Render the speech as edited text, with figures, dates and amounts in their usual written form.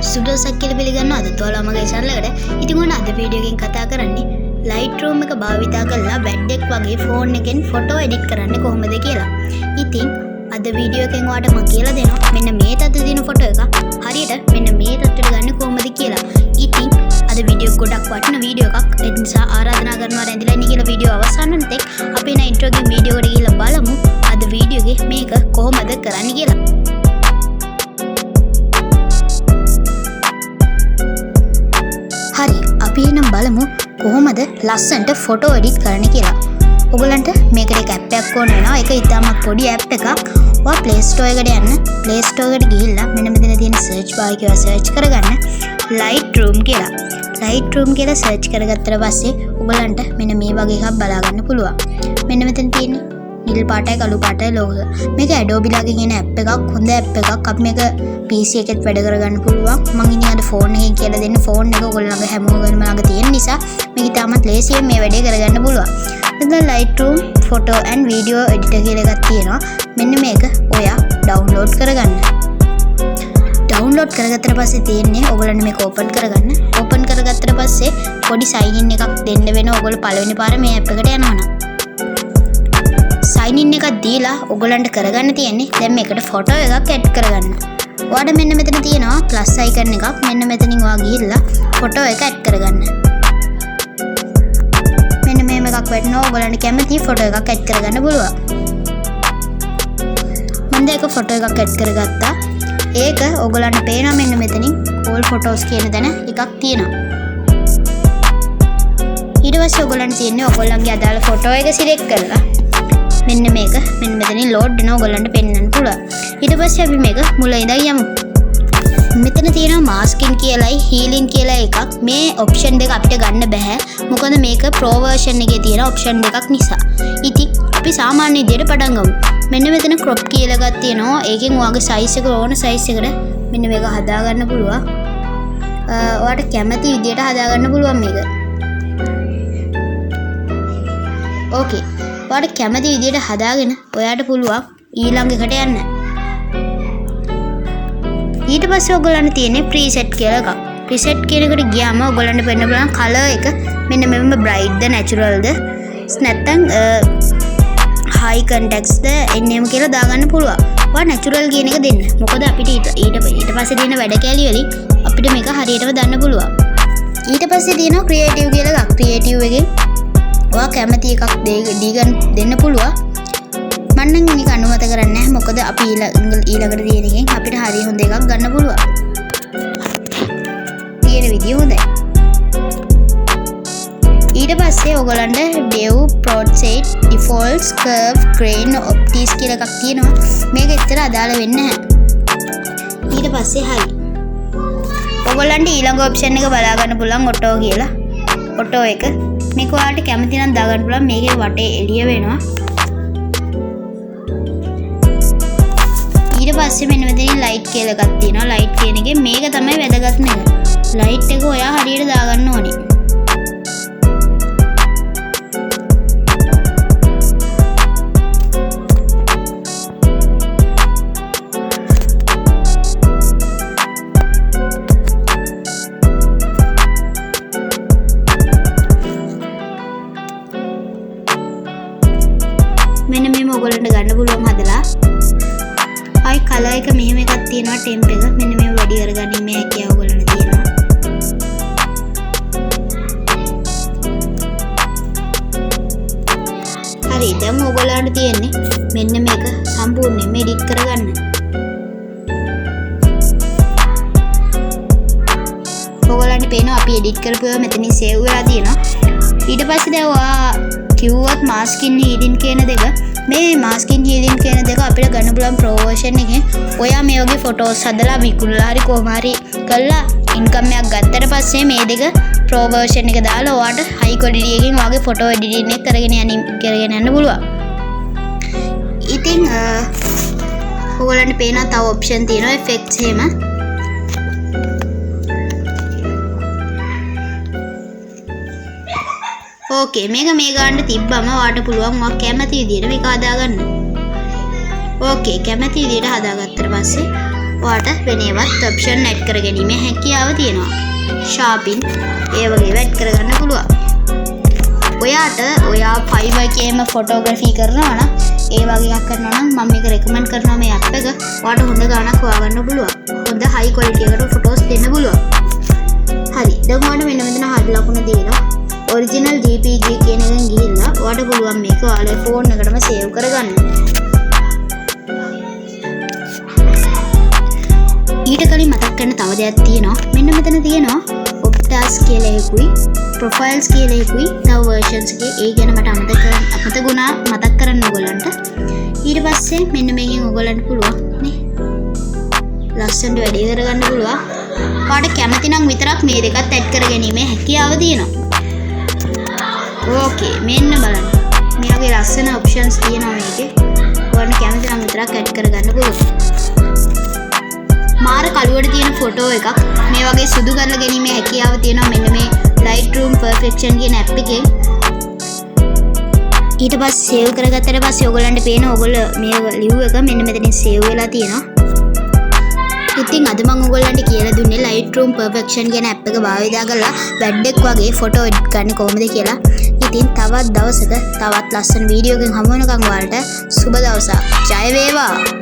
සුදසක් කියලා පිළිගන්නවා අද ඔයාලා මගේ channel එකට. ඉතින් ඔන්න අද වීඩියෝ එකෙන් කතා කරන්නේ Lightroom එක භාවිතා කරලා වැඩක් වගේ ෆෝන් එකෙන් ෆොටෝ එඩිට් කරන්නේ කොහොමද කියලා. ඉතින් අද වීඩියෝ එකෙන් ඔයාලට මම කියලා දෙනවා මෙන්න මේ තත්ත්වයේ තියෙන ෆොටෝ එක හරියට මෙන්න මේ තත්ත්වයට ගන්න කොහොමද කියලා. ඉතින් අද වීඩියෝ ගොඩක් වටින වීඩියෝ එකක්. ඒ නිසා ආරාධනා කරනවා රැඳිලා ඉන්න කියලා වීඩියෝ අවසන් වෙනතෙක් අපි නා ඉන්ට්‍රෝ ගේ වීඩියෝ එකට ගිහිල්ලා බලමු අද වීඩියෝ එකේ මේක කොහොමද කරන්නේ කියලා. හරි අපි එනම් බලමු කොහොමද ලස්සනට ෆොටෝ එඩිට් කරන්න කියලා. ඔයගලන්ට මේකට එක ඇප් එකක් ඕන වෙනවා. ඒක ඉතාමත් පොඩි ඇප් එකක්. ඔයා Play Store එකට යන්න. Play Store එකට ගිහිල්ලා මෙන්න මෙතන තියෙන search bar එකේ search කරගන්න Lightroom කියලා. Lightroom කියලා search කරගත්තට පස්සේ ඔයගලන්ට මෙන්න මේ වගේ එකක් බලා ගන්න පුළුවන්. මෙන්න මෙතන තියෙන්නේ නිල් පාටයි කළු පාටයි logo. මේක Adobe ලගේ කියන ඇප් එකක්. හොඳ ඇප් එකක්. අපි මේක PC එකෙත් වැඩ කරගන්න පුළුවන්. මම ඉන්නේ අද ෆෝන් එකෙන් කියලා දෙන්න. ෆෝන් එක ඔයගොල්ලෝ ළඟ හැමෝගෙම ළඟ තියෙන නිසා මේක තාමත් ලේසියෙන් මේ වැඩේ කරගන්න පුළුවන්. දැන් Lightroom photo and video editor කියලා එකක් තියෙනවා. මෙන්න මේක ඔයා download කරගන්න. download කරගත්තට පස්සේ තියෙන්නේ ඔයගොල්ලන්ට මේක open කරගන්න. open කරගත්තට පස්සේ පොඩි sign in එකක් දෙන්න වෙනවා. ඔයගොල්ලෝ පළවෙනි පාර මේ app එකට යනවා නම් sign in එකක් දීලා ඔයගොල්ලන්ට කරගන්න තියෙන්නේ දැන් මේකට photo එකක් add කරගන්න. ඔයාලට මෙන්න මෙතන තියෙනවා plus icon එකක්. මෙන්න මෙතනින් ඔයා ගිහිල්ලා photo එක add කරගන්න. මෙන්න මේම එකක් වැටෙනවා. ඔයගොල්ලන්ට කැමති photo එකක් add කරගන්න පුළුවන්. මම දැන් එක photo එකක් add කරගත්තා. ඒක ඔයගොල්ලන්ට පේනවා මෙන්න මෙතනින් all photos කියන තැන එකක් තියෙනවා. ඊට පස්සේ ඔයගොල්ලන්ට තියෙන්නේ ඔයගොල්ලන්ගේ අදාළ photo එක select කරලා මෙන්න මේක මෙන්න මෙතනින් load වෙනවා. ඔයගොල්ලන්ට පෙන්වන්න පුළුවන්. ඊට පස්සේ අපි මේක මුල ඉඳන් යමු. මෙතන තියෙනවා masking කියලායි healing කියලා එකක්. මේ option දෙක අපිට ගන්න බෑ. මොකද මේක pro version එකේ තියෙන option දෙකක් නිසා. ඉතින් අපි සාමාන්‍ය විදිහට පටන් ගමු. මෙන්න මෙතන crop කියලා එකක් තියෙනවා. ඒකෙන් ඔයාගේ size එක ඕන size එකට මෙන්න මේක හදා ගන්න පුළුවන්. ඔයාට කැමති විදිහට හදා ගන්න පුළුවන් මේක. ඕකේ. ඔයාට කැමති විදිහට හදාගෙන ඔයාට පුළුවන් ඊළඟ එකට යන්න. ඊට පස්සේ ඔයගොල්ලන්ට තියෙන්නේ preset කියලා එකක්. preset කියන එකට ගියාම ඔයගොල්ලන්ට පෙන්න බලන්න color එක මෙන්න මෙන්න bright ද natural ද නැත්නම් high contrast ද එන්නේම කියලා දාගන්න පුළුවන්. ඔයා natural කියන එක දෙන්න. මොකද අපිට ඊට පස්සේ තියෙන වැඩ කැලි වලින් අපිට මේක හරියටම දාන්න පුළුවන්. ඊට පස්සේ තියෙනවා creative කියලා එකක්. creative එකෙන් ඔයා කැමති එකක් දෙන්න පුළුවන්. මම නම් මේක අනුමත කරන්නේ නැහැ. මොකද අපි ඊළඟට තියෙන එකෙන් අපිට හරිය හොඳ එකක් ගන්න පුළුවන්. තියෙන විදිය හොඳයි. ඊට පස්සේ ඔයගොල්ලන්ට Dev, Portrait, Defaults, Curve, Grain, Optics කියලා එකක් තියෙනවා. මේක ඇත්තට අදාළ වෙන්නේ නැහැ. ඊට පස්සේ හරි. ඔයගොල්ලන්ට ඊළඟ option එක බලා ගන්න පුළුවන් auto කියලා. auto එක මේක ඔයාලට කැමති නම් දාගන්න පුළුවන්. මේකේ වටේ එළිය වෙනවා. ඊට පස්සේ මෙන්න මෙතනින් light කියලා එකක් තියෙනවා. light කියන එකේ මේක තමයි වැදගත්ම එක. light එක ඔයා හරියට දාගන්න ඕනේ. මෙන්න මේම ඔයගොල්ලන්ට ගන්න පුළුවන් හදලා. ආයි කලර් එක මෙහෙම එකක් තියෙනවා ටෙම්ප් එක. මෙන්න මේව වැඩි කරගැනීමේ හැකියාව ඔයගොල්ලන්ට තියෙනවා. හරි දැන් ඔයගොල්ලන්ට තියෙන්නේ මෙන්න මේක සම්පූර්ණයෙන්ම එඩිට් කරගන්න. ඔයගොල්ලන්ට පේනවා අපි එඩිට් කරපු ඒවා මෙතනින් සේව් වෙලා තියෙනවා. ඊට පස්සේ දැන් ඔයා කිව්වත් masking healing කියන දෙක මේ masking healing කියන දෙක අපිට ගන්න පුළුවන් pro version එකෙන්. ඔයා මේ වගේ photos හදලා විකුණලා හරි කොහොම හරි කරලා income එකක් ගත්තට පස්සේ මේ දෙක pro version එක දාලා ඔයාට high quality එකකින් ඔයාගේ photo editing එක කරගෙන යන්න පුළුවන්. ඉතින් ඔයගොල්ලන්ට පේනවා තව option තියෙනවා effects එහෙම. ඕකේ මේක මේ ගන්න තිබ්බම ඔයාට පුළුවන් ඔයා කැමති විදිහට මේක හදාගන්න. ඕකේ කැමති විදිහට හදාගත්තට පස්සේ ඔයාට වෙනවත් ඔප්ෂන් ඇඩ් කර ගැනීමේ හැකියාව තියෙනවා. ෂාපින් ඒ වගේ වැඩ් කරගන්න පුළුවන්. ඔයාට ඔයා ෆයිබර් එකේම ෆොටෝග්‍රැෆි කරනවා නම් ඒ වගේ එකක් කරනවා නම් මම මේක රෙකමන්ඩ් කරනවා මේ ඇප් එක. ඔයාට හොඳ ගාණක් හොයාගන්න පුළුවන්. හොඳ හයි ක්වොලිටි එකකට ෆොටෝස් දෙන්න පුළුවන්. හරි. දැන් ඔයාට මෙන්න මෙතන හරි ලකුණ දෙනවා. ඔරිජිනල් JPG කියන එකෙන් ගිහිල්ලා ඔයාට පුළුවන් මේක ඔයාලේ ෆෝන් එකටම සේව් කරගන්න. ඊට කලින් මතක් කරන්න තව දෙයක් තියෙනවා. මෙන්න මෙතන තියෙනවා ඔප්ටාස් කියලා එකකුයි ප්‍රොෆයිල්ස් කියලා එකකුයි තව versions එකේ. ඒ ගැන මට අමතකුණා මතක් කරන්න ඔයගලන්ට. ඊට පස්සේ මෙන්න මේකෙන් ඔයගලන්ට පුළුවන් නේ ලස්සනට වැඩි කරගන්න පුළුවන්. ඔයාලට කැමති නම් විතරක් මේ දෙකත් ඇඩ් කර ගැනීමේ හැකියාව තියෙනවා. ඕකේ මෙන්න බලන්න. මේ වගේ ලස්සන ඔප්ෂන්ස් තියෙනවා මේකේ. ඔයාලට කැමති නම් විතරක් ඇඩ් කරගන්න පුළුවන්. මාර කළුවට තියෙන ෆොටෝ එකක් මේ වගේ සුදු කරලා ගැනීමේ හැකියාව තියෙනවා මෙන්න මේ Lightroom Perfection කියන ඇප් එකෙන්. ඊට පස්සේ සේව් කරගත්තට පස්සේ ඔයගලන්ට පේන ඔයගොල්ලෝ මේ ලිව් එක මෙන්න මෙතනින් සේව් වෙලා තියෙනවා. ඉතින් අද මම ඔයගලන්ට කියලා දුන්නේ Lightroom Perfection කියන ඇප් එක භාවිතා කරලා වැඩක් වගේ ෆොටෝ එඩිට් කරන්න කොහොමද කියලා. ඉතින් තවත් දවසක තවත් ලස්සන වීඩියෝ එකකින් හමු වෙනකන් ඔයාලට සුබ දවසක්. ජය වේවා.